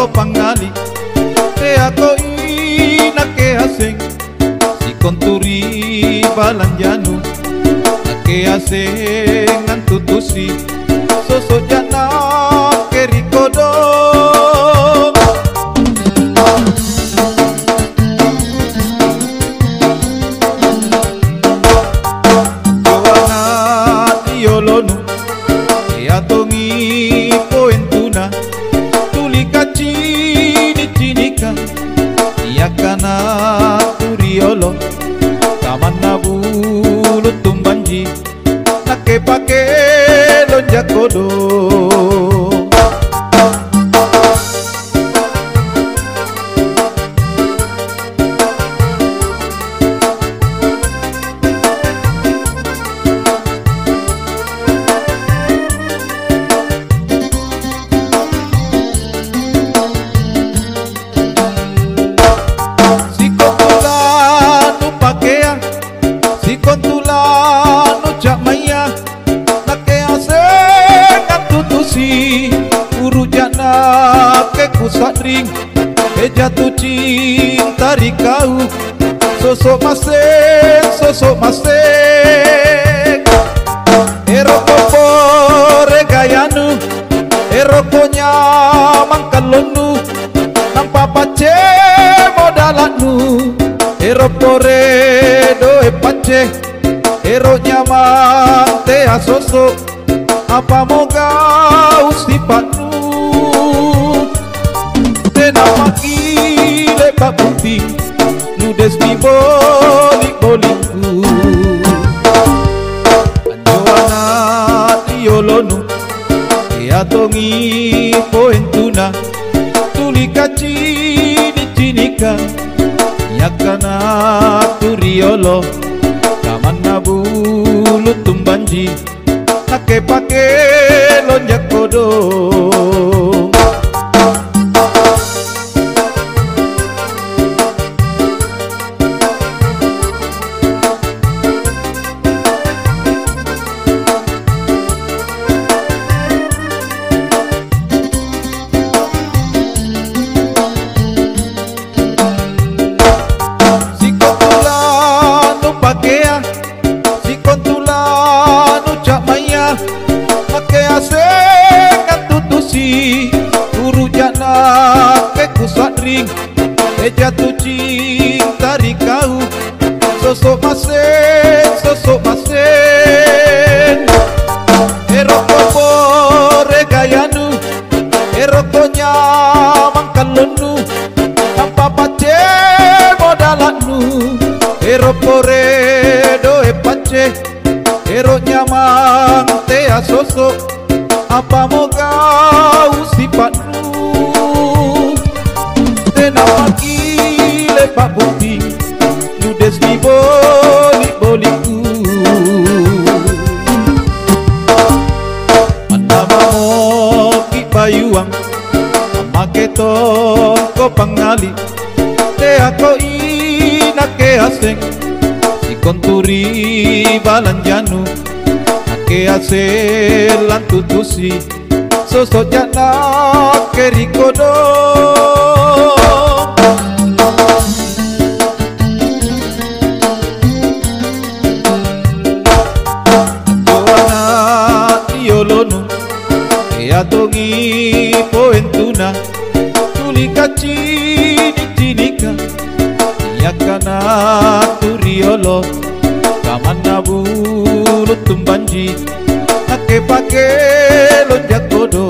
Pangali te ako inake asing si konturi balanjanu nake asing antutusi sosok jana kerikodo Joana iolonu e atongi poentuna Cini-cinika Iyakana turiolo Tamanna bulu tumbanji Nake pake lonjak kodo Kontulano Jamaya nake aseng antutusi urujana ke kusatring ke jatuh cinta rikau sosok maseng eroko regayanu erokonya mangkalonu nampa pace modalanu eropore doe pace ero nyaman te asoso apa moga usipanu te namaki lepak putih nudes di boliku anjoana iolonu e atongi poentuna tulika cini-cinika yakana turiolo Tamanna bulu tumbanji nake pake lonjak kodo si kontulano Jamaya nake aseng antutusi urujana ke kusatring ke jatuh cinta rikau sosok maseng eroko regayanu erokonya mangkalonu nampa pace modalanu eropore doe pace ero nyamang te asoso apa moga usipanu te namaki lepak putih nudes di boliku mana mau ki bayuang make tongko pangali te ako inake aseng si konturi balanjanu nake asel antutusi sosok jana kerikodo Joana iolonu e atongi poentuna tulika cini-cinika yakana turiolo Tamanna bulu tumbanji nake pake lonjak kodo